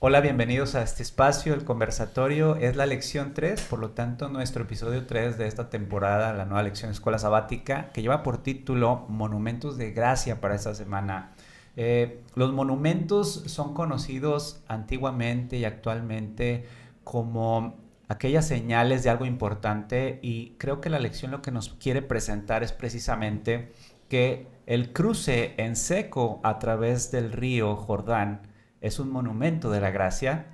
Hola, bienvenidos a este espacio, el conversatorio. Es la lección 3, por lo tanto, nuestro episodio 3 de esta temporada, la nueva lección Escuela Sabática, que lleva por título Monumentos de Gracia para esta semana. Los monumentos son conocidos antiguamente y actualmente como aquellas señales de algo importante, y creo que la lección lo que nos quiere presentar es precisamente que el cruce en seco a través del río Jordán es un monumento de la gracia.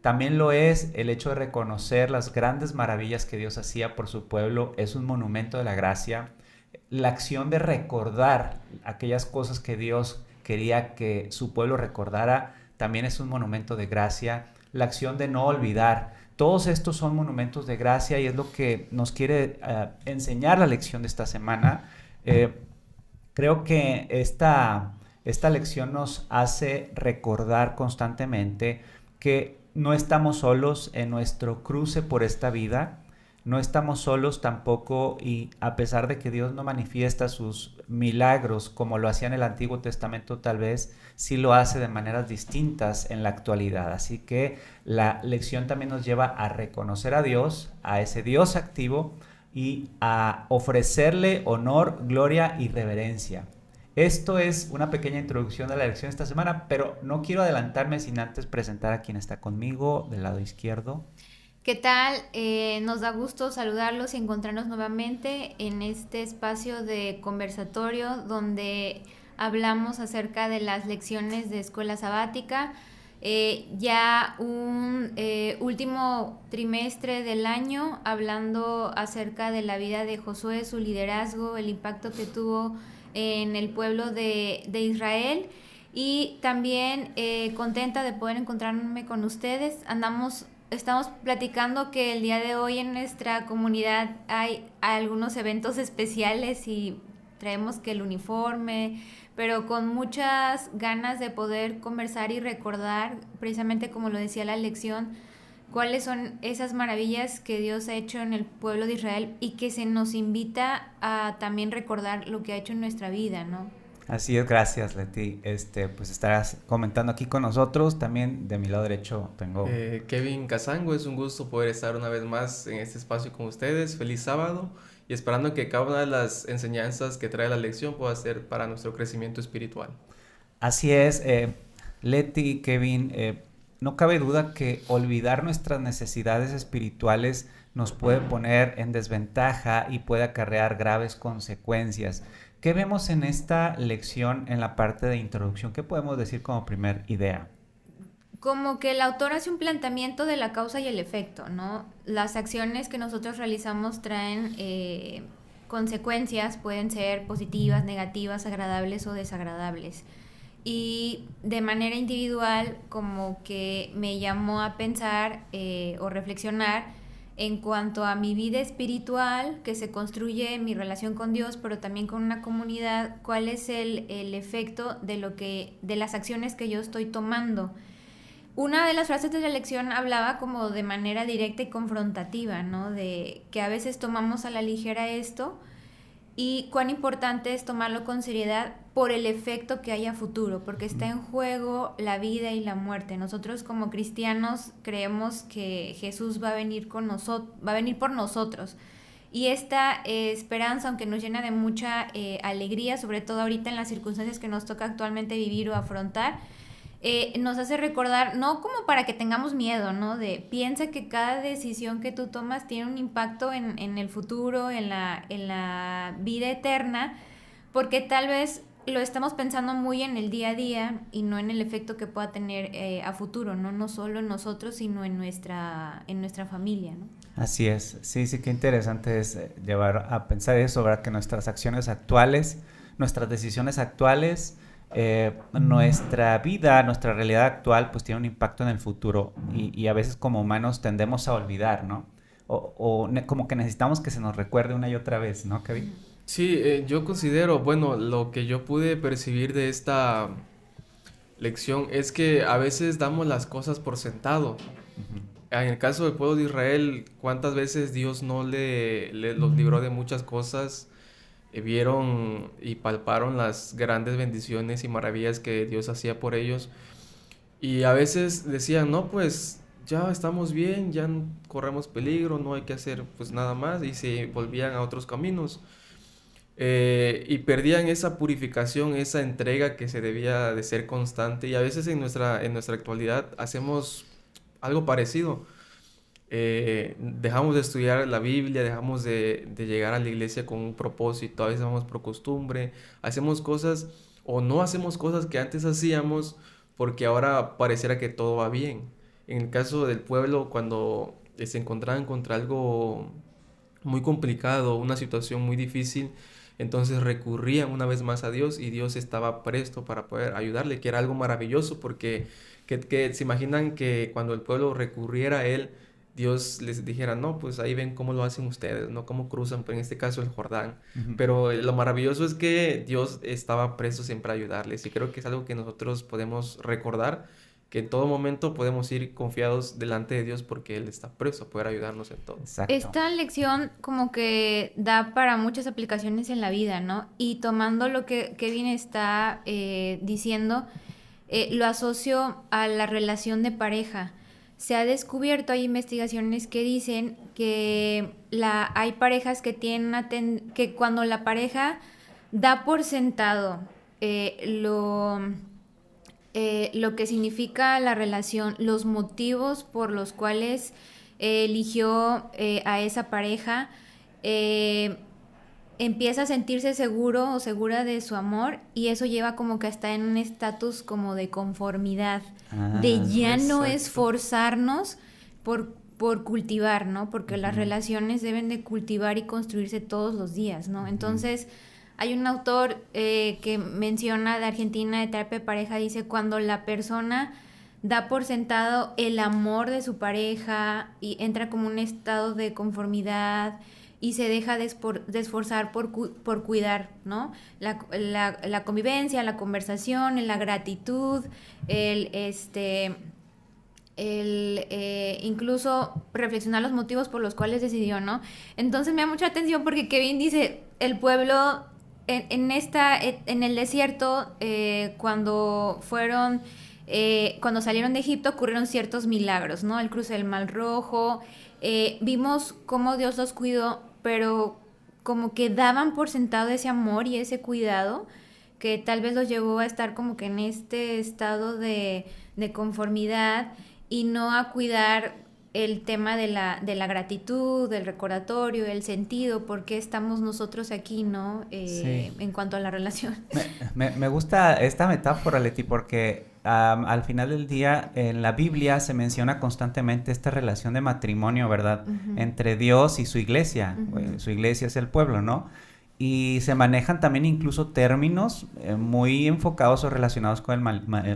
También lo es el hecho de reconocer las grandes maravillas que Dios hacía por su pueblo, es un monumento de la gracia. La acción de recordar aquellas cosas que Dios quería que su pueblo recordara también es un monumento de gracia. La acción de no olvidar. Todos estos son monumentos de gracia y es lo que nos quiere enseñar la lección de esta semana. Creo que esta lección nos hace recordar constantemente que no estamos solos en nuestro cruce por esta vida, no estamos solos tampoco, y a pesar de que Dios no manifiesta sus milagros como lo hacía en el Antiguo Testamento, tal vez sí lo hace de maneras distintas en la actualidad. Así que la lección también nos lleva a reconocer a Dios, a ese Dios activo, y a ofrecerle honor, gloria y reverencia. Esto es una pequeña introducción de la lección esta semana, pero no quiero adelantarme sin antes presentar a quien está conmigo del lado izquierdo. ¿Qué tal? Nos da gusto saludarlos y encontrarnos nuevamente en este espacio de conversatorio donde hablamos acerca de las lecciones de escuela sabática. Ya un último trimestre del año hablando acerca de la vida de Josué, su liderazgo, el impacto que tuvo en el pueblo de Israel. Y también contenta de poder encontrarme con ustedes. Estamos platicando que el día de hoy en nuestra comunidad hay algunos eventos especiales y traemos que el uniforme, pero con muchas ganas de poder conversar y recordar, precisamente como lo decía la lección, cuáles son esas maravillas que Dios ha hecho en el pueblo de Israel y que se nos invita a también recordar lo que ha hecho en nuestra vida, ¿no? Así es, gracias Leti. Pues estarás comentando aquí con nosotros. También de mi lado derecho tengo. Kevin Casango, es un gusto poder estar una vez más en este espacio con ustedes. Feliz sábado y esperando que cada una de las enseñanzas que trae la lección pueda ser para nuestro crecimiento espiritual. Así es, Leti, Kevin, no cabe duda que olvidar nuestras necesidades espirituales nos puede poner en desventaja y puede acarrear graves consecuencias. ¿Qué vemos en esta lección en la parte de introducción? ¿Qué podemos decir como primer idea? Como que el autor hace un planteamiento de la causa y el efecto, ¿no? Las acciones que nosotros realizamos traen consecuencias, pueden ser positivas, negativas, agradables o desagradables. Y de manera individual, como que me llamó a pensar o reflexionar en cuanto a mi vida espiritual, que se construye en mi relación con Dios, pero también con una comunidad, cuál es el efecto de las acciones que yo estoy tomando. Una de las frases de la lección hablaba como de manera directa y confrontativa, ¿no? De que a veces tomamos a la ligera esto y cuán importante es tomarlo con seriedad por el efecto que hay a futuro, porque está en juego la vida y la muerte. Nosotros como cristianos creemos que Jesús va a venir con nosotros, va a venir por nosotros. Y esta esperanza, aunque nos llena de mucha alegría, sobre todo ahorita en las circunstancias que nos toca actualmente vivir o afrontar, nos hace recordar, no como para que tengamos miedo, ¿no? De piensa que cada decisión que tú tomas tiene un impacto en el futuro, en la vida eterna, porque tal vez lo estamos pensando muy en el día a día y no en el efecto que pueda tener a futuro, ¿no? No solo en nosotros, sino en nuestra familia, ¿no? Así es, sí, sí, qué interesante es llevar a pensar eso, ¿verdad? Que nuestras acciones actuales, nuestras decisiones actuales, nuestra vida, nuestra realidad actual, pues tiene un impacto en el futuro, y a veces como humanos tendemos a olvidar, ¿no? Como que necesitamos que se nos recuerde una y otra vez, ¿no, Kevin? Sí, yo considero, bueno, lo que yo pude percibir de esta lección es que a veces damos las cosas por sentado. Ujú. En el caso del pueblo de Israel, ¿cuántas veces Dios no los libró de muchas cosas? Vieron y palparon las grandes bendiciones y maravillas que Dios hacía por ellos. Y a veces decían, no, pues ya estamos bien, ya no corremos peligro, no hay que hacer pues nada más, y se volvían a otros caminos. Y perdían esa purificación, esa entrega que se debía de ser constante. Y a veces en nuestra actualidad hacemos algo parecido. Dejamos de estudiar la Biblia, dejamos de llegar a la iglesia con un propósito, a veces vamos por costumbre, hacemos cosas o no hacemos cosas que antes hacíamos porque ahora pareciera que todo va bien. En el caso del pueblo, cuando se encontraban contra algo muy complicado, una situación muy difícil, entonces recurrían una vez más a Dios y Dios estaba presto para poder ayudarle, que era algo maravilloso porque que se imaginan que cuando el pueblo recurriera a Él, Dios les dijera, no, pues ahí ven cómo lo hacen ustedes, ¿no? Cómo cruzan, pero en este caso el Jordán. Ujú. Pero lo maravilloso es que Dios estaba presto siempre a ayudarles y creo que es algo que nosotros podemos recordar, que en todo momento podemos ir confiados delante de Dios porque Él está presto a poder ayudarnos en todo. Exacto. Esta lección como que da para muchas aplicaciones en la vida, ¿no? Y tomando lo que Kevin está diciendo, lo asocio a la relación de pareja. Se ha descubierto, hay investigaciones que dicen que hay parejas que que cuando la pareja da por sentado lo que significa la relación, los motivos por los cuales eligió a esa pareja, eh, empieza a sentirse seguro o segura de su amor y eso lleva como que hasta en un estatus como de conformidad, de Ah, ya no Exacto. esforzarnos por cultivar, ¿no? Porque las ujú, relaciones deben de cultivar y construirse todos los días, ¿no? ujú. Entonces, hay un autor que menciona de Argentina de terapia de pareja, dice, cuando la persona da por sentado el amor de su pareja y entra como un estado de conformidad y se deja de esforzar por cuidar, ¿no? La convivencia, la conversación, la gratitud, el, este, incluso reflexionar los motivos por los cuales decidió, ¿no? Entonces me da mucha atención porque Kevin dice, el pueblo en el desierto, cuando salieron de Egipto ocurrieron ciertos milagros, ¿no? El cruce del Mar Rojo, vimos cómo Dios los cuidó, pero como que daban por sentado ese amor y ese cuidado que tal vez los llevó a estar como que en este estado de conformidad y no a cuidar el tema de la gratitud, del recordatorio, el sentido, por qué estamos nosotros aquí, ¿no? Sí. En cuanto a la relación. Me gusta esta metáfora, Leti, porque al final del día en la Biblia se menciona constantemente esta relación de matrimonio, ¿verdad? Ujú, Entre Dios y su iglesia. ujú. Su iglesia es el pueblo, ¿no? Y se manejan también incluso términos muy enfocados o relacionados con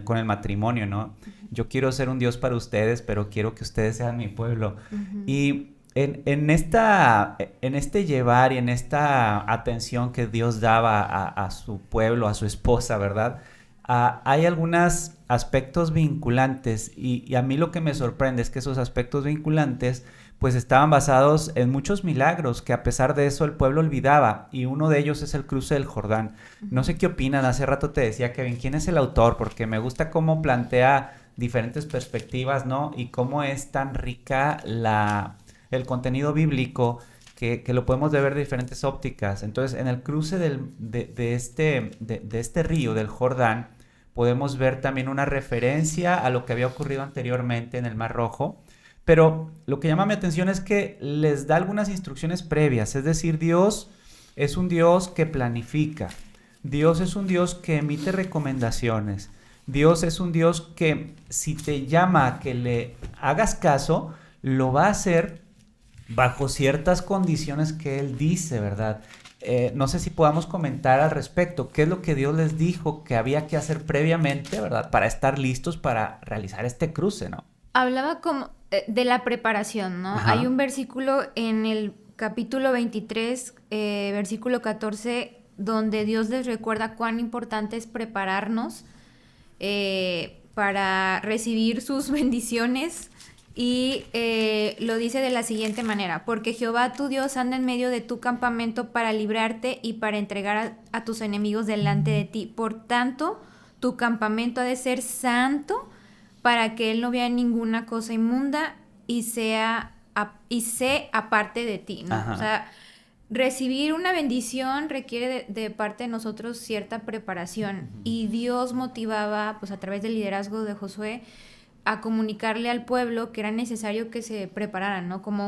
con el matrimonio, ¿no? Yo quiero ser un Dios para ustedes, pero quiero que ustedes sean mi pueblo. Ujú. Y en este llevar y en esta atención que Dios daba a su pueblo, a su esposa, ¿verdad? Hay algunos aspectos vinculantes y a mí lo que me sorprende es que esos aspectos vinculantes pues estaban basados en muchos milagros que a pesar de eso el pueblo olvidaba y uno de ellos es el cruce del Jordán. No sé qué opinan, hace rato te decía Kevin, ¿quién es el autor? Porque me gusta cómo plantea diferentes perspectivas, ¿no? Y cómo es tan rica el contenido bíblico que lo podemos ver de diferentes ópticas. Entonces, en el cruce de este río, del Jordán, podemos ver también una referencia a lo que había ocurrido anteriormente en el Mar Rojo. Pero lo que llama mi atención es que les da algunas instrucciones previas. Es decir, Dios es un Dios que planifica. Dios es un Dios que emite recomendaciones. Dios es un Dios que si te llama a que le hagas caso, lo va a hacer bajo ciertas condiciones que Él dice, ¿verdad? No sé si podamos comentar al respecto, qué es lo que Dios les dijo que había que hacer previamente, ¿verdad? Para estar listos para realizar este cruce, ¿no? Hablaba como de la preparación, ¿no? Hay Ajá. un versículo en el capítulo 23, versículo 14, donde Dios les recuerda cuán importante es prepararnos para recibir sus bendiciones y lo dice de la siguiente manera, porque Jehová tu Dios anda en medio de tu campamento para librarte y para entregar a tus enemigos delante de ti. Por tanto, tu campamento ha de ser santo para que él no vea ninguna cosa inmunda y sea aparte de ti, ¿no? Ajá. O sea, recibir una bendición requiere de parte de nosotros cierta preparación, y Dios motivaba, pues a través del liderazgo de Josué, a comunicarle al pueblo que era necesario que se prepararan, ¿no? Como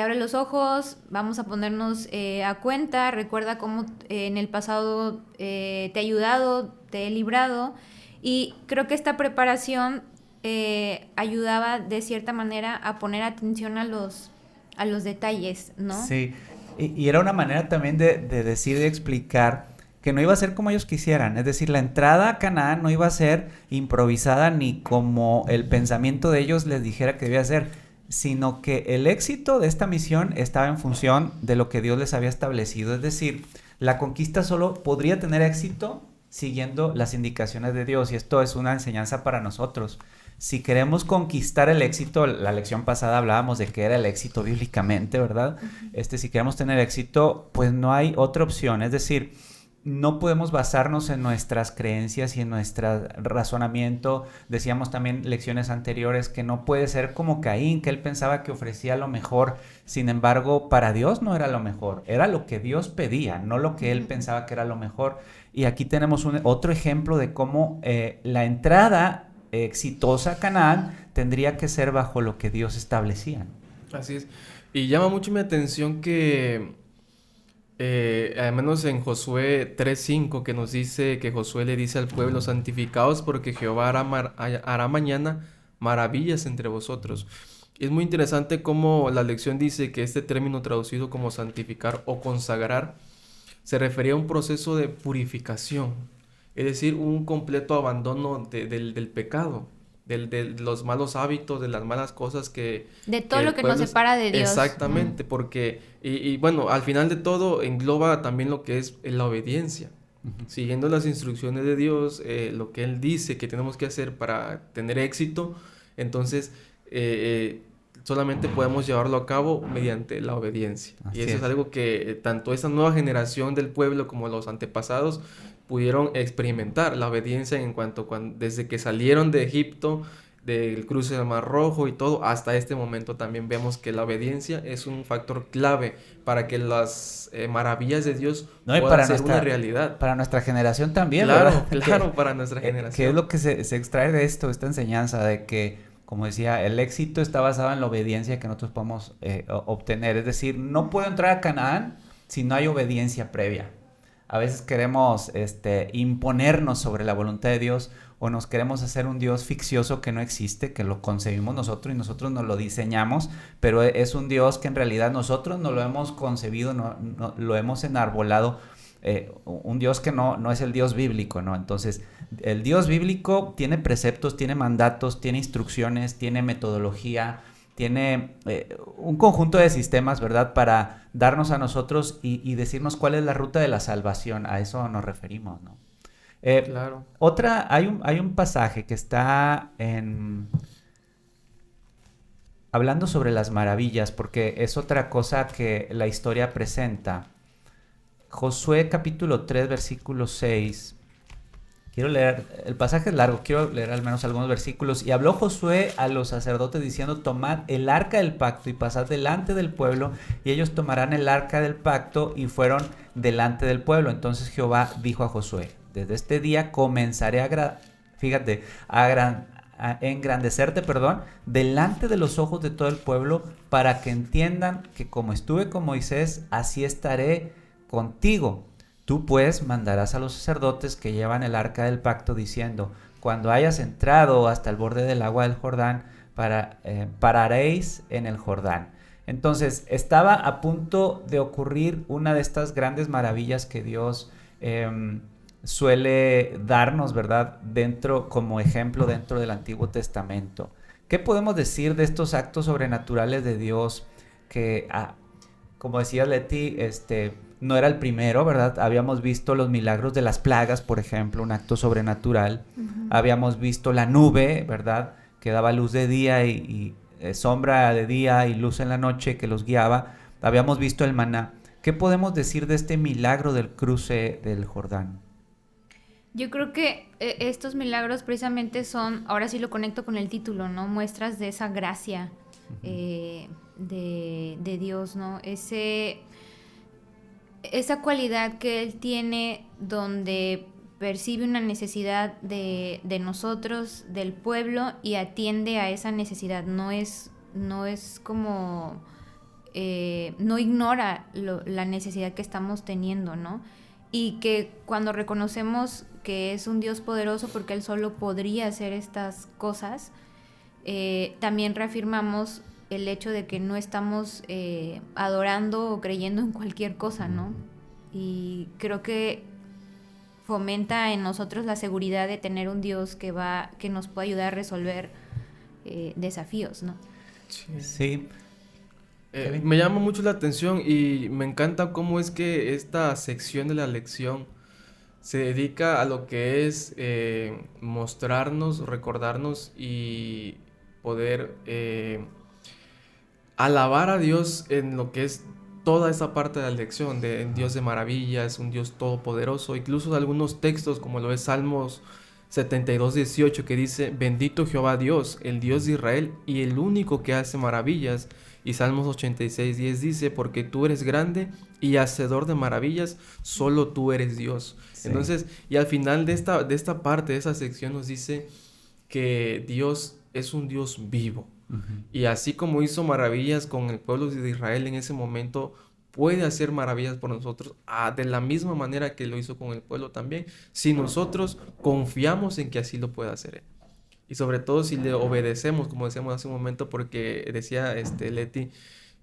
abre los ojos, vamos a ponernos a cuenta, recuerda cómo en el pasado te he ayudado, te he librado, y creo que esta preparación ayudaba de cierta manera a poner atención a los detalles, ¿no? Sí, y era una manera también de decir, de explicar que no iba a ser como ellos quisieran. Es decir, la entrada a Canaán no iba a ser improvisada ni como el pensamiento de ellos les dijera que debía ser, sino que el éxito de esta misión estaba en función de lo que Dios les había establecido. Es decir, la conquista solo podría tener éxito siguiendo las indicaciones de Dios, y esto es una enseñanza para nosotros. Si queremos conquistar el éxito, la lección pasada hablábamos de qué era el éxito bíblicamente, ¿verdad? Si queremos tener éxito, pues no hay otra opción. Es decir, no podemos basarnos en nuestras creencias y en nuestro razonamiento. Decíamos también lecciones anteriores que no puede ser como Caín, que él pensaba que ofrecía lo mejor. Sin embargo, para Dios no era lo mejor. Era lo que Dios pedía, no lo que él pensaba que era lo mejor. Y aquí tenemos otro ejemplo de cómo la entrada exitosa a Canaán tendría que ser bajo lo que Dios establecía. Así es. Y llama mucho mi atención que al menos en Josué 3:5, que nos dice que Josué le dice al pueblo: santificaos porque Jehová hará mañana maravillas entre vosotros. Y es muy interesante cómo la lección dice que este término traducido como santificar o consagrar se refería a un proceso de purificación, es decir, un completo abandono del pecado, de los malos hábitos, de las malas cosas de todo lo que nos separa de Dios. Exactamente, porque, y bueno, al final de todo engloba también lo que es la obediencia. Siguiendo las instrucciones de Dios, lo que Él dice que tenemos que hacer para tener éxito, entonces solamente podemos llevarlo a cabo mediante la obediencia. Así y eso es es algo que tanto esa nueva generación del pueblo como los antepasados pudieron experimentar, la obediencia en cuanto desde que salieron de Egipto, del cruce del Mar Rojo y todo, hasta este momento también vemos que la obediencia es un factor clave para que las maravillas de Dios puedan ser una realidad. Para nuestra generación también, claro, ¿verdad? Claro, para nuestra generación. ¿Qué es lo que se extrae de esto, esta enseñanza de que, como decía, el éxito está basado en la obediencia que nosotros podemos obtener? Es decir, no puedo entrar a Canaán si no hay obediencia previa. A veces queremos imponernos sobre la voluntad de Dios, o nos queremos hacer un Dios ficcioso que no existe, que lo concebimos nosotros y nosotros nos lo diseñamos, pero es un Dios que en realidad nosotros no lo hemos concebido, no lo hemos enarbolado, un Dios que no es el Dios bíblico, ¿no? Entonces, el Dios bíblico tiene preceptos, tiene mandatos, tiene instrucciones, tiene metodología, tiene un conjunto de sistemas, ¿verdad?, para darnos a nosotros y decirnos cuál es la ruta de la salvación. A eso nos referimos, ¿no? Claro. Hay un pasaje que está hablando sobre las maravillas, porque es otra cosa que la historia presenta. Josué capítulo 3, versículo 6. Quiero leer, el pasaje es largo, quiero leer al menos algunos versículos. Y habló Josué a los sacerdotes diciendo: tomad el arca del pacto y pasad delante del pueblo, y ellos tomarán el arca del pacto, y fueron delante del pueblo. Entonces Jehová dijo a Josué: desde este día comenzaré a engrandecerte, delante de los ojos de todo el pueblo, para que entiendan que como estuve con Moisés, así estaré contigo. Tú pues mandarás a los sacerdotes que llevan el arca del pacto, diciendo: cuando hayas entrado hasta el borde del agua del Jordán, pararéis en el Jordán. Entonces estaba a punto de ocurrir una de estas grandes maravillas que Dios suele darnos, ¿verdad?, como ejemplo dentro del Antiguo Testamento. ¿Qué podemos decir de estos actos sobrenaturales de Dios que, como decía Leti, no era el primero, ¿verdad? Habíamos visto los milagros de las plagas, por ejemplo, un acto sobrenatural. Uh-huh. Habíamos visto la nube, ¿verdad?, que daba luz de día y sombra de día y luz en la noche, que los guiaba. Habíamos visto el maná. ¿Qué podemos decir de este milagro del cruce del Jordán? Yo creo que estos milagros precisamente son, ahora sí lo conecto con el título, ¿no? Muestras de esa gracia de Dios, ¿no? Esa cualidad que Él tiene donde percibe una necesidad de nosotros, del pueblo, y atiende a esa necesidad. No es como... no ignora la necesidad que estamos teniendo, ¿no? Y que cuando reconocemos que es un Dios poderoso porque Él solo podría hacer estas cosas, también reafirmamos el hecho de que no estamos adorando o creyendo en cualquier cosa, ¿no? Y creo que fomenta en nosotros la seguridad de tener un Dios que nos puede ayudar a resolver desafíos, ¿no? Sí. Me llama mucho la atención y me encanta cómo es que esta sección de la lección se dedica a lo que es mostrarnos, recordarnos y poder alabar a Dios en lo que es toda esa parte de la lección, de en Dios de maravillas, un Dios todopoderoso. Incluso algunos textos como lo es Salmos 72:18, que dice: bendito Jehová Dios, el Dios de Israel y el único que hace maravillas. Y Salmos 86:10 dice: porque tú eres grande y hacedor de maravillas, solo tú eres Dios. Sí. Entonces, y al final de esta parte, de esa sección, nos dice que Dios es un Dios vivo. Y así como hizo maravillas con el pueblo de Israel en ese momento, puede hacer maravillas por nosotros de la misma manera que lo hizo con el pueblo también, si nosotros confiamos en que así lo puede hacer Él. Y sobre todo si le obedecemos, como decíamos hace un momento, porque decía Leti,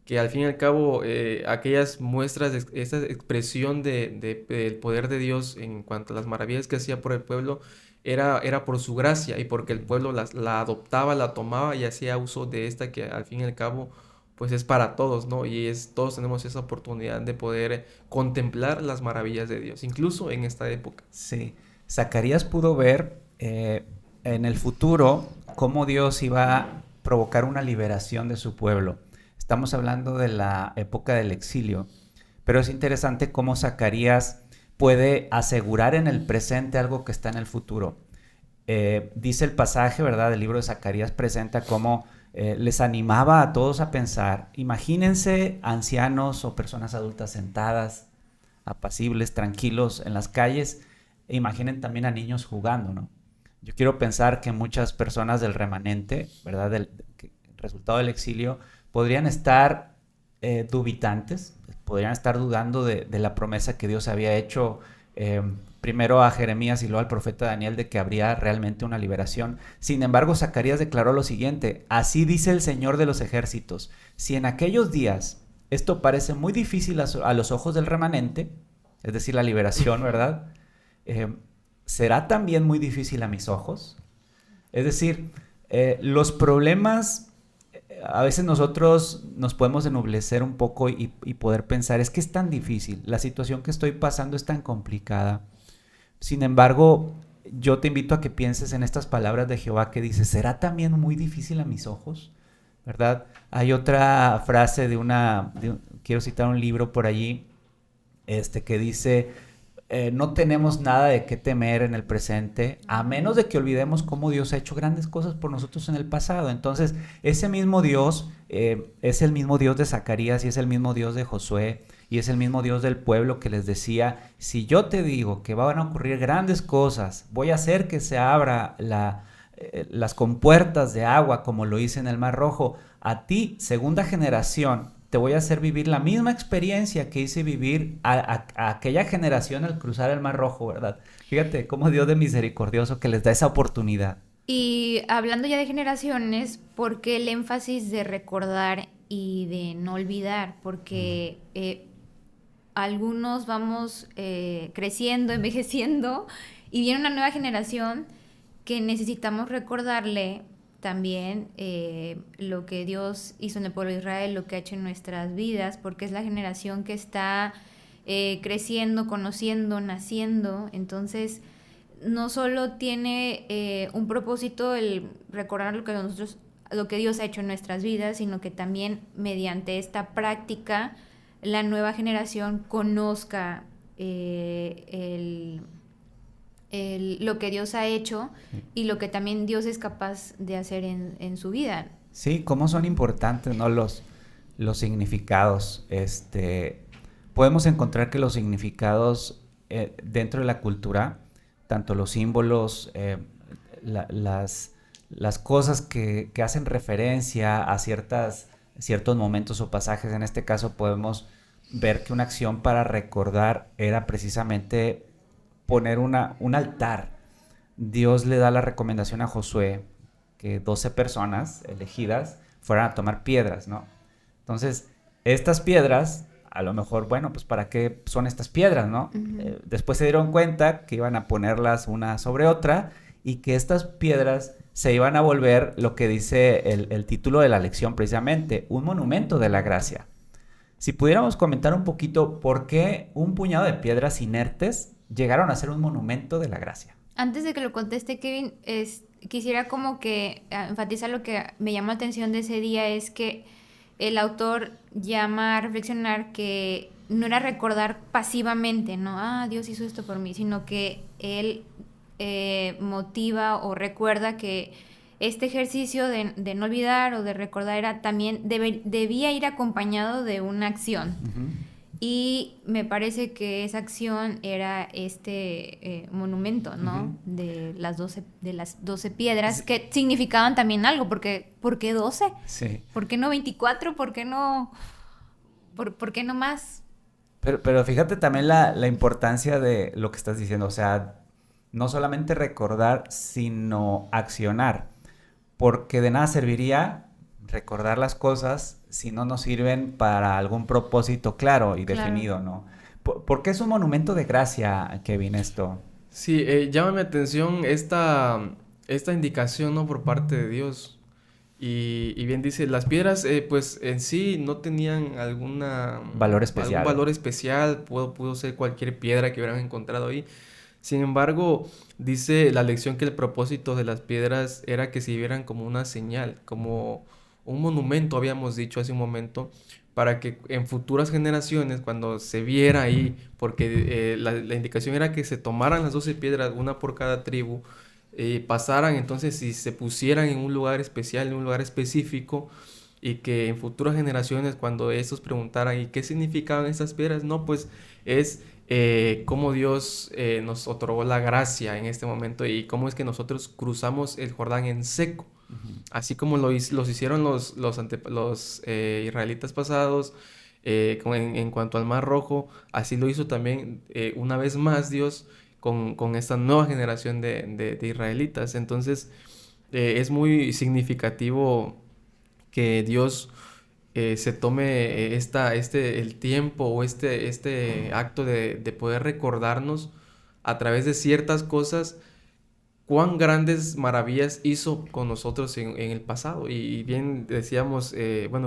que al fin y al cabo aquellas muestras, esa expresión del poder de Dios en cuanto a las maravillas que hacía por el pueblo, era por su gracia y porque el pueblo la adoptaba, la tomaba y hacía uso de esta que al fin y al cabo pues es para todos, ¿no? Y todos tenemos esa oportunidad de poder contemplar las maravillas de Dios, incluso en esta época. Sí, Zacarías pudo ver en el futuro cómo Dios iba a provocar una liberación de su pueblo. Estamos hablando de la época del exilio, pero es interesante cómo Zacarías puede asegurar en el presente algo que está en el futuro. Dice el pasaje, ¿verdad? El libro de Zacarías presenta cómo les animaba a todos a pensar. Imagínense ancianos o personas adultas sentadas, apacibles, tranquilos en las calles. E imaginen también a niños jugando, ¿no? Yo quiero pensar que muchas personas del remanente, ¿verdad? El resultado del exilio, podrían estar dubitantes, podrían estar dudando de la promesa que Dios había hecho primero a Jeremías y luego al profeta Daniel de que habría realmente una liberación. Sin embargo, Zacarías declaró lo siguiente: así dice el Señor de los ejércitos, si en aquellos días esto parece muy difícil a los ojos del remanente, es decir, la liberación, ¿verdad? ¿Será también muy difícil a mis ojos? Es decir, los problemas, a veces nosotros nos podemos ennublecer un poco y poder pensar, es que es tan difícil, la situación que estoy pasando es tan complicada. Sin embargo, yo te invito a que pienses en estas palabras de Jehová que dice: ¿será también muy difícil a mis ojos? ¿Verdad? Hay otra frase quiero citar un libro por allí, que dice: no tenemos nada de qué temer en el presente, a menos de que olvidemos cómo Dios ha hecho grandes cosas por nosotros en el pasado. Entonces, ese mismo Dios es el mismo Dios de Zacarías y es el mismo Dios de Josué y es el mismo Dios del pueblo que les decía: si yo te digo que van a ocurrir grandes cosas, voy a hacer que se abra las compuertas de agua como lo hice en el Mar Rojo, a ti, segunda generación, te voy a hacer vivir la misma experiencia que hice vivir a aquella generación al cruzar el Mar Rojo, ¿verdad? Fíjate cómo Dios de misericordioso que les da esa oportunidad. Y hablando ya de generaciones, ¿por qué el énfasis de recordar y de no olvidar? Porque algunos vamos creciendo, envejeciendo, y viene una nueva generación que necesitamos recordarle también lo que Dios hizo en el pueblo de Israel, lo que ha hecho en nuestras vidas, porque es la generación que está creciendo, conociendo, naciendo. Entonces, no solo tiene un propósito el recordar lo que Dios ha hecho en nuestras vidas, sino que también mediante esta práctica la nueva generación conozca lo que Dios ha hecho y lo que también Dios es capaz de hacer en su vida. Sí, cómo son importantes, ¿no? Los significados. Podemos encontrar que los significados dentro de la cultura, tanto los símbolos, las cosas que hacen referencia a ciertos momentos o pasajes, en este caso podemos ver que una acción para recordar era precisamente poner un altar. Dios le da la recomendación a Josué que 12 personas elegidas fueran a tomar piedras, ¿no? Entonces, estas piedras, a lo mejor, bueno, pues ¿para qué son estas piedras, no? Uh-huh. Después se dieron cuenta que iban a ponerlas una sobre otra y que estas piedras se iban a volver lo que dice el título de la lección precisamente, un monumento de la gracia. Si pudiéramos comentar un poquito por qué un puñado de piedras inertes llegaron a ser un monumento de la gracia. Antes de que lo conteste, Kevin, quisiera como que enfatizar lo que me llamó la atención de ese día, es que el autor llama a reflexionar que no era recordar pasivamente, ¿no? Dios hizo esto por mí, sino que él motiva o recuerda que este ejercicio de no olvidar o de recordar también debía ir acompañado de una acción. Uh-huh. Y me parece que esa acción era monumento, ¿no? Uh-huh. De las 12 piedras, que significaban también algo, porque ¿por qué 12? Sí. ¿Por qué no 24? ¿Por qué no más? Pero fíjate también la importancia de lo que estás diciendo, o sea, no solamente recordar, sino accionar, porque de nada serviría recordar las cosas si no nos sirven para algún propósito claro y definido, ¿no? ¿Por qué es un monumento de gracia, Kevin, esto? Sí, llama mi atención esta indicación, ¿no? Por parte de Dios. Y bien dice, las piedras pues en sí no tenían algún valor especial, pudo ser cualquier piedra que hubieran encontrado ahí. Sin embargo, dice la lección que el propósito de las piedras era que se vieran como una señal, como un monumento, habíamos dicho hace un momento, para que en futuras generaciones, cuando se viera ahí, porque la indicación era que se tomaran las 12 piedras, una por cada tribu, pasaran entonces y se pusieran en un lugar especial, en un lugar específico, y que en futuras generaciones, cuando estos preguntaran ¿y qué significaban estas piedras? No, pues es cómo Dios nos otorgó la gracia en este momento y cómo es que nosotros cruzamos el Jordán en seco. Uh-huh. Así como los hicieron los israelitas pasados en cuanto al Mar Rojo, así lo hizo también una vez más Dios con esta nueva generación de israelitas. Entonces es muy significativo que Dios se tome el tiempo o este acto de poder recordarnos a través de ciertas cosas cuán grandes maravillas hizo con nosotros en el pasado. Y bien decíamos,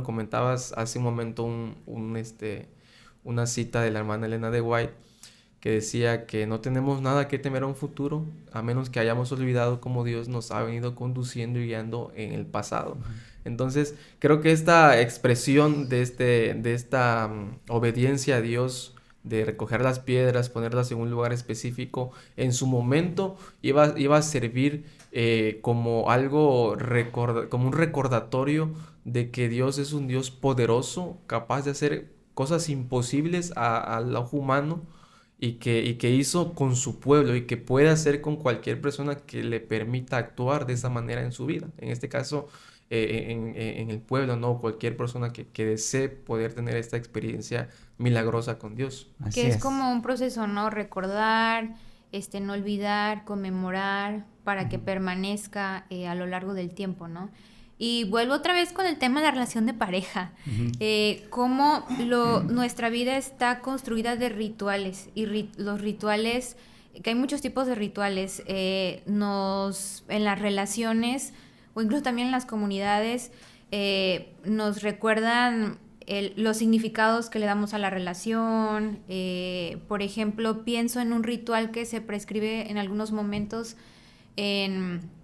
comentabas hace un momento una cita de la hermana Elena de White que decía que no tenemos nada que temer a un futuro a menos que hayamos olvidado cómo Dios nos ha venido conduciendo y guiando en el pasado. Uh-huh. Entonces, creo que esta expresión de esta obediencia a Dios, de recoger las piedras, ponerlas en un lugar específico, en su momento iba a servir como algo, como un recordatorio de que Dios es un Dios poderoso, capaz de hacer cosas imposibles al ojo humano, y que hizo con su pueblo y que puede hacer con cualquier persona que le permita actuar de esa manera en su vida. En este caso, en el pueblo, ¿no? Cualquier persona que desee poder tener esta experiencia milagrosa con Dios. Así que es como un proceso, ¿no? Recordar, no olvidar, conmemorar, para que permanezca a lo largo del tiempo, ¿no? Y vuelvo otra vez con el tema de la relación de pareja. Uh-huh. Cómo nuestra vida está construida de rituales. Y los rituales, que hay muchos tipos de rituales, en las relaciones o incluso también en las comunidades, nos recuerdan los significados que le damos a la relación. Por ejemplo, pienso en un ritual que se prescribe en algunos momentos en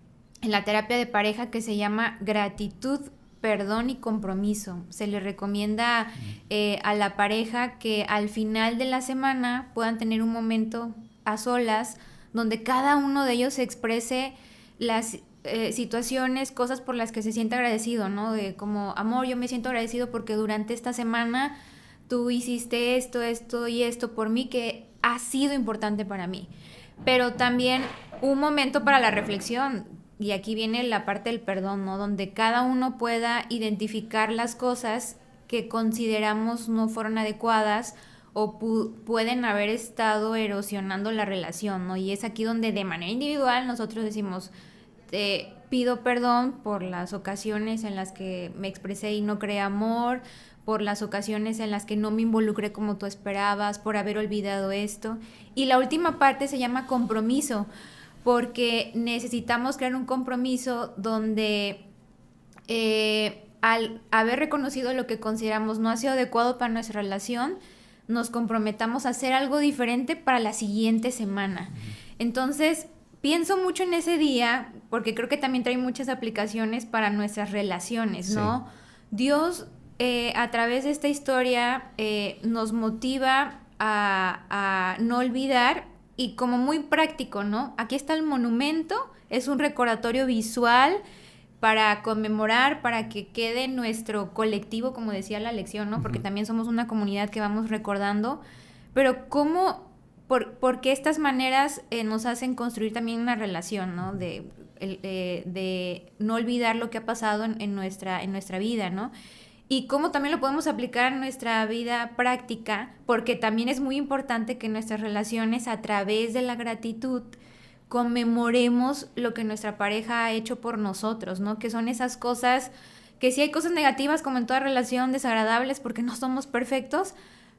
la terapia de pareja, que se llama gratitud, perdón y compromiso. Se le recomienda a la pareja que al final de la semana puedan tener un momento a solas donde cada uno de ellos exprese las situaciones, cosas por las que se siente agradecido, ¿no? De como, amor, yo me siento agradecido porque durante esta semana tú hiciste esto, esto y esto por mí que ha sido importante para mí. Pero también un momento para la reflexión, y aquí viene la parte del perdón, ¿no? Donde cada uno pueda identificar las cosas que consideramos no fueron adecuadas o pueden haber estado erosionando la relación, ¿no? Y es aquí donde de manera individual nosotros decimos, te pido perdón por las ocasiones en las que me expresé y no creé amor, por las ocasiones en las que no me involucré como tú esperabas, por haber olvidado esto. Y la última parte se llama compromiso, porque necesitamos crear un compromiso donde al haber reconocido lo que consideramos no ha sido adecuado para nuestra relación, nos comprometamos a hacer algo diferente para la siguiente semana. Entonces, pienso mucho en ese día, porque creo que también trae muchas aplicaciones para nuestras relaciones, ¿no? Sí. Dios, a través de esta historia, nos motiva a no olvidar, y como muy práctico, ¿no? Aquí está el monumento, es un recordatorio visual para conmemorar, para que quede nuestro colectivo, como decía la lección, ¿no? Porque también somos una comunidad que vamos recordando, pero ¿por qué estas maneras nos hacen construir también una relación, ¿no? De no olvidar lo que ha pasado en nuestra vida, ¿no? Y cómo también lo podemos aplicar en nuestra vida práctica, porque también es muy importante que nuestras relaciones, a través de la gratitud, conmemoremos lo que nuestra pareja ha hecho por nosotros, ¿no? Que son esas cosas, que sí hay cosas negativas como en toda relación, desagradables, porque no somos perfectos,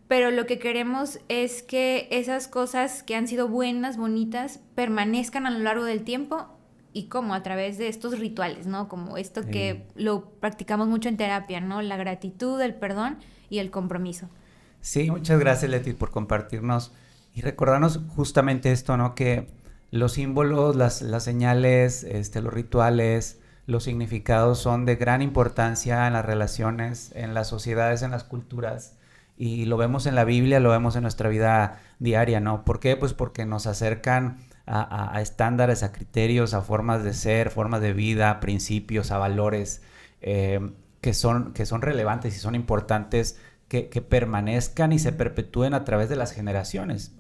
pero lo que queremos es que esas cosas que han sido buenas, bonitas, permanezcan a lo largo del tiempo. Y cómo, a través de estos rituales, ¿no? Como esto que lo practicamos mucho en terapia, ¿no? La gratitud, el perdón y el compromiso. Sí, muchas gracias, Leti, por compartirnos y recordarnos justamente esto, ¿no? Que los símbolos, las señales, los rituales, los significados son de gran importancia en las relaciones, en las sociedades, en las culturas. Y lo vemos en la Biblia, lo vemos en nuestra vida diaria, ¿no? ¿Por qué? Pues porque nos acercan a estándares, a criterios, a formas de ser, formas de vida, a principios, a valores que son relevantes y son importantes que permanezcan y se perpetúen a través de las generaciones.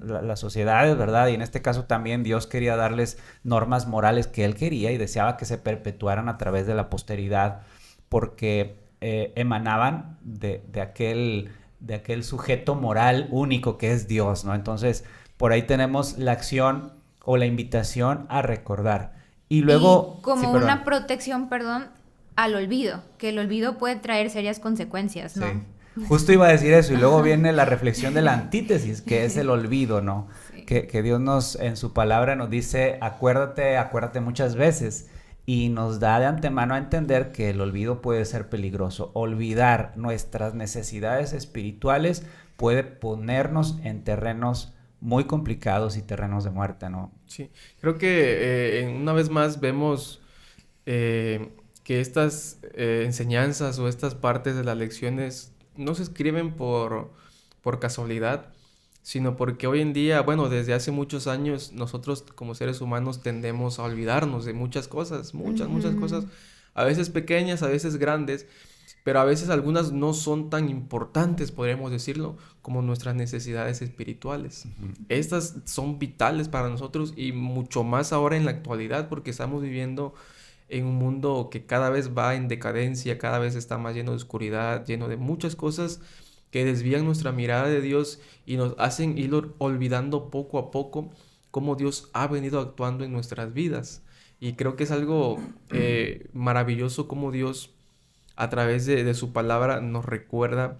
Las sociedades, ¿verdad? Y en este caso también Dios quería darles normas morales que Él quería y deseaba que se perpetuaran a través de la posteridad, porque emanaban de aquel sujeto moral único que es Dios, ¿no? Entonces, por ahí tenemos la acción o la invitación a recordar. Y luego... Y como una protección, al olvido, que el olvido puede traer serias consecuencias, ¿no? Sí. Justo iba a decir eso, y luego viene la reflexión de la antítesis, que es el olvido, ¿no? Sí. Que Dios en su palabra nos dice, acuérdate muchas veces, y nos da de antemano a entender que el olvido puede ser peligroso. Olvidar nuestras necesidades espirituales puede ponernos en terrenos muy complicados y terrenos de muerte, ¿no? Sí, creo que una vez más vemos que estas enseñanzas o estas partes de las lecciones no se escriben por casualidad, sino porque hoy en día, bueno, desde hace muchos años, nosotros como seres humanos tendemos a olvidarnos de muchas cosas, muchas cosas, a veces pequeñas, a veces grandes, pero a veces algunas no son tan importantes, podríamos decirlo, como nuestras necesidades espirituales. Estas son vitales para nosotros y mucho más ahora en la actualidad, porque estamos viviendo en un mundo que cada vez va en decadencia, cada vez está más lleno de oscuridad, lleno de muchas cosas que desvían nuestra mirada de Dios y nos hacen ir olvidando poco a poco cómo Dios ha venido actuando en nuestras vidas. Y creo que es algo maravilloso cómo Dios, a través de su palabra, nos recuerda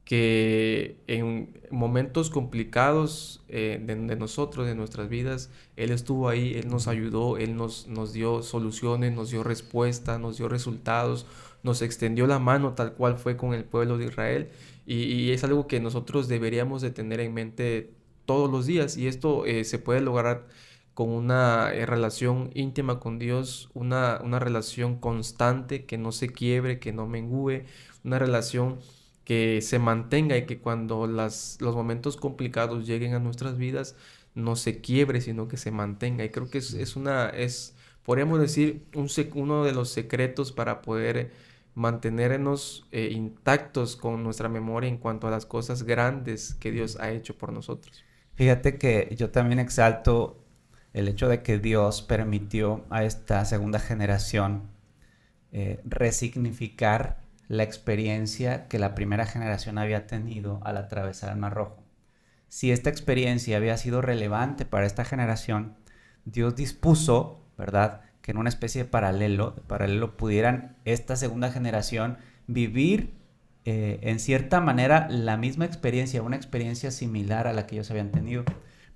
que en momentos complicados de nosotros, de nuestras vidas, Él estuvo ahí, Él nos ayudó, Él nos dio soluciones, nos dio respuestas, nos dio resultados, nos extendió la mano tal cual fue con el pueblo de Israel, y es algo que nosotros deberíamos de tener en mente todos los días, y esto se puede lograr con una relación íntima con Dios, una relación constante que no se quiebre, que no mengüe, una relación que se mantenga y que cuando los momentos complicados lleguen a nuestras vidas no se quiebre, sino que se mantenga. Y creo que podríamos decir, uno de los secretos para poder mantenernos intactos con nuestra memoria en cuanto a las cosas grandes que Dios ha hecho por nosotros. Fíjate que yo también exalto el hecho de que Dios permitió a esta segunda generación resignificar la experiencia que la primera generación había tenido al atravesar el Mar Rojo. Si esta experiencia había sido relevante para esta generación, Dios dispuso, ¿verdad?, que en una especie de paralelo pudieran esta segunda generación vivir en cierta manera la misma experiencia, una experiencia similar a la que ellos habían tenido.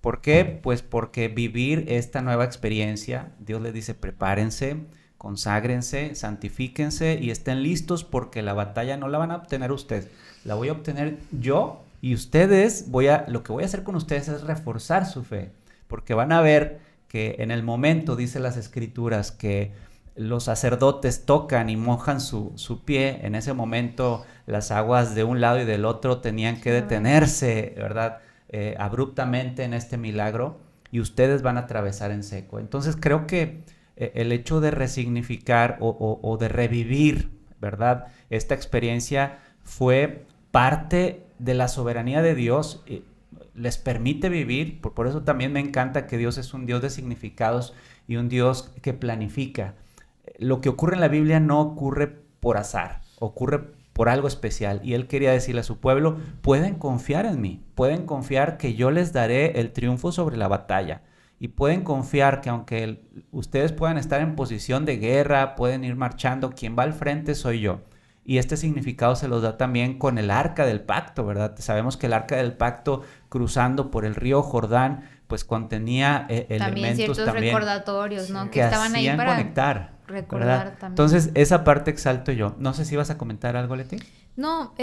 ¿Por qué? Pues porque vivir esta nueva experiencia, Dios les dice, prepárense, conságrense, santifíquense y estén listos porque la batalla no la van a obtener ustedes, la voy a obtener yo y ustedes, lo que voy a hacer con ustedes es reforzar su fe, porque van a ver que en el momento, dice las Escrituras, que los sacerdotes tocan y mojan su pie, en ese momento las aguas de un lado y del otro tenían que detenerse, ¿verdad?, abruptamente en este milagro, y ustedes van a atravesar en seco. Entonces creo que el hecho de resignificar o de revivir, ¿verdad?, esta experiencia fue parte de la soberanía de Dios, les permite vivir, por eso también me encanta que Dios es un Dios de significados y un Dios que planifica. Lo que ocurre en la Biblia no ocurre por azar, ocurre por algo especial, y Él quería decirle a su pueblo, pueden confiar en mí, pueden confiar que yo les daré el triunfo sobre la batalla, y pueden confiar que aunque ustedes puedan estar en posición de guerra, pueden ir marchando, quien va al frente soy yo. Y este significado se los da también con el Arca del Pacto, ¿verdad? Sabemos que el Arca del Pacto, cruzando por el río Jordán, pues contenía elementos ciertos también recordatorios, ¿no? que estaban ahí para conectar, recordar ¿verdad? también. Entonces, esa parte exalto yo. No sé si vas a comentar algo, Leti. No,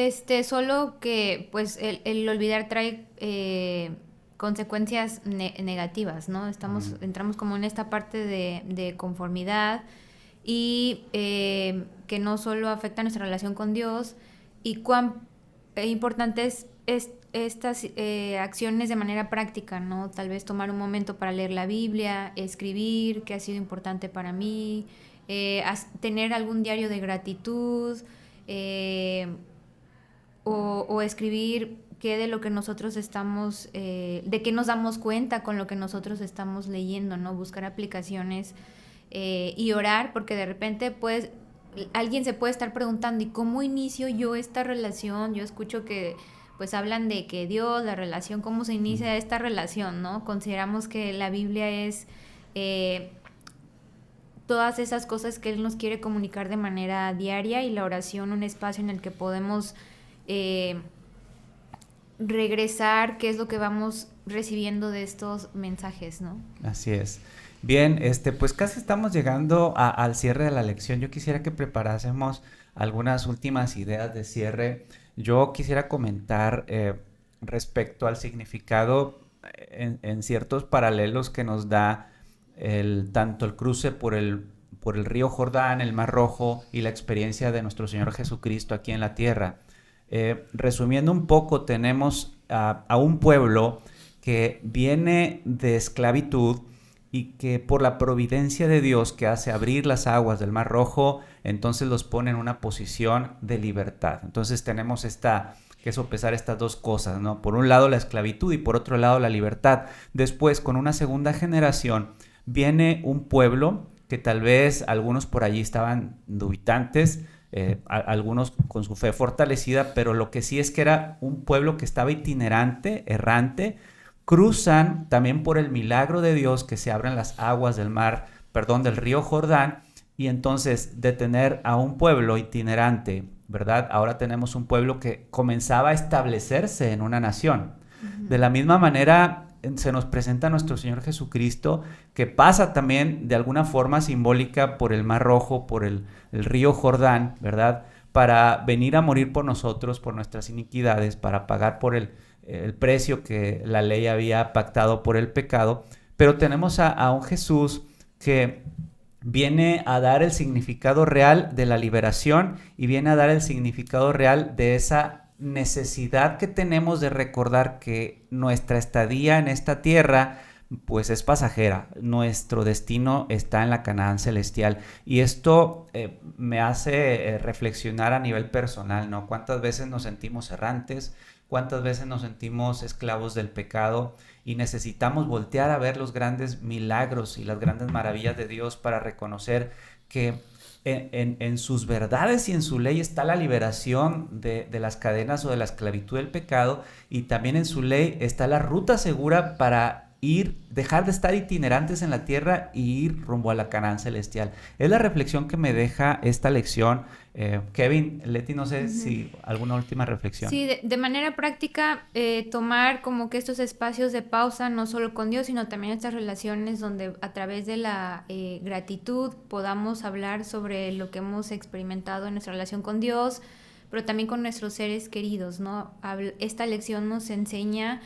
solo que pues el olvidar trae consecuencias negativas, ¿no? Entramos como en esta parte de conformidad y que no solo afecta nuestra relación con Dios, y cuán importante es estas acciones de manera práctica, ¿no? Tal vez tomar un momento para leer la Biblia, escribir qué ha sido importante para mí, tener algún diario de gratitud, o escribir qué de lo que nosotros estamos, de qué nos damos cuenta con lo que nosotros estamos leyendo, ¿no? Buscar aplicaciones y orar, porque de repente pues alguien se puede estar preguntando, ¿y cómo inicio yo esta relación? Yo escucho que pues hablan de que Dios, la relación, ¿cómo se inicia esta relación, no? Consideramos que la Biblia es todas esas cosas que Él nos quiere comunicar de manera diaria, y la oración un espacio en el que podemos regresar qué es lo que vamos recibiendo de estos mensajes, ¿no? Así es. Bien, pues casi estamos llegando al cierre de la lección. Yo quisiera que preparásemos algunas últimas ideas de cierre. Yo quisiera comentar respecto al significado en ciertos paralelos que nos da tanto el cruce por el río Jordán, el Mar Rojo, y la experiencia de nuestro Señor Jesucristo aquí en la tierra. Resumiendo un poco, tenemos a un pueblo que viene de esclavitud y que por la providencia de Dios, que hace abrir las aguas del Mar Rojo, entonces los pone en una posición de libertad. Entonces tenemos que sopesar estas dos cosas, ¿no? Por un lado la esclavitud y por otro lado la libertad. Después, con una segunda generación, viene un pueblo que tal vez algunos por allí estaban dubitantes, algunos con su fe fortalecida, pero lo que sí es que era un pueblo que estaba itinerante, errante. Cruzan también por el milagro de Dios, que se abren las aguas del río Jordán, y entonces de tener a un pueblo itinerante, ¿verdad? Ahora tenemos un pueblo que comenzaba a establecerse en una nación. Uh-huh. De la misma manera se nos presenta nuestro Señor Jesucristo, que pasa también de alguna forma simbólica por el Mar Rojo, por el río Jordán, ¿verdad? Para venir a morir por nosotros, por nuestras iniquidades, para pagar por el precio que la ley había pactado por el pecado. Pero tenemos a un Jesús que viene a dar el significado real de la liberación y viene a dar el significado real de esa necesidad que tenemos de recordar que nuestra estadía en esta tierra pues es pasajera, nuestro destino está en la Canaán celestial, y esto me hace reflexionar a nivel personal, ¿no? ¿Cuántas veces nos sentimos errantes? ¿Cuántas veces nos sentimos esclavos del pecado? Y necesitamos voltear a ver los grandes milagros y las grandes maravillas de Dios para reconocer que en sus verdades y en su ley está la liberación de las cadenas o de la esclavitud del pecado, y también en su ley está la ruta segura para dejar de estar itinerantes en la tierra y ir rumbo a la Canaán celestial. Es la reflexión que me deja esta lección. Kevin, Leti, no sé si alguna última reflexión. Sí, de manera práctica, tomar como que estos espacios de pausa, no solo con Dios, sino también estas relaciones donde a través de la gratitud podamos hablar sobre lo que hemos experimentado en nuestra relación con Dios, pero también con nuestros seres queridos, ¿no? Esta lección nos enseña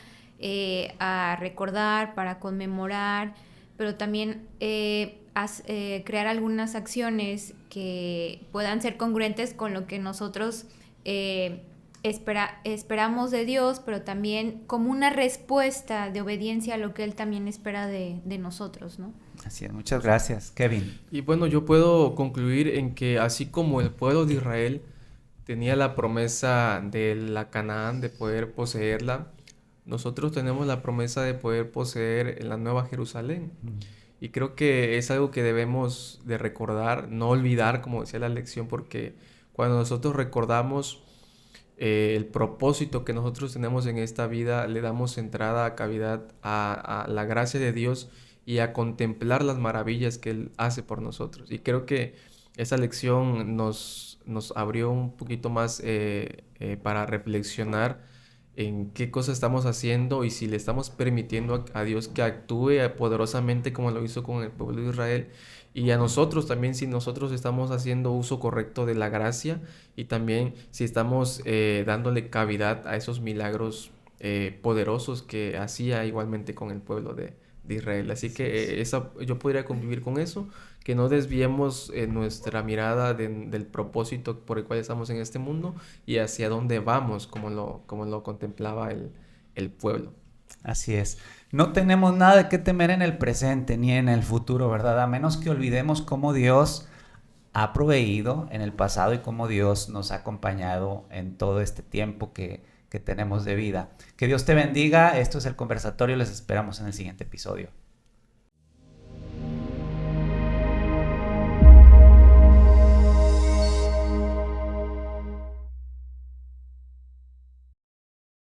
a recordar, para conmemorar, pero también crear algunas acciones que puedan ser congruentes con lo que nosotros esperamos de Dios, pero también como una respuesta de obediencia a lo que Él también espera de nosotros, ¿no? Así es, muchas gracias, Kevin. Y bueno, yo puedo concluir en que así como el pueblo de Israel tenía la promesa de la Canaán, de poder poseerla, nosotros tenemos la promesa de poder poseer la Nueva Jerusalén. Y creo que es algo que debemos de recordar, no olvidar, como decía la lección, porque cuando nosotros recordamos el propósito que nosotros tenemos en esta vida, le damos entrada, cavidad a la gracia de Dios y a contemplar las maravillas que Él hace por nosotros. Y creo que esa lección nos abrió un poquito más para reflexionar en qué cosas estamos haciendo y si le estamos permitiendo a Dios que actúe poderosamente como lo hizo con el pueblo de Israel, y a nosotros también, si nosotros estamos haciendo uso correcto de la gracia, y también si estamos dándole cavidad a esos milagros poderosos que hacía igualmente con el pueblo de Israel. Así que yo podría convivir con eso, que no desviemos nuestra mirada del propósito por el cual estamos en este mundo y hacia dónde vamos, como lo contemplaba el pueblo. Así es. No tenemos nada de qué temer en el presente ni en el futuro, ¿verdad? A menos que olvidemos cómo Dios ha proveído en el pasado y cómo Dios nos ha acompañado en todo este tiempo que tenemos de vida. Que Dios te bendiga. Esto es El Conversatorio. Les esperamos en el siguiente episodio.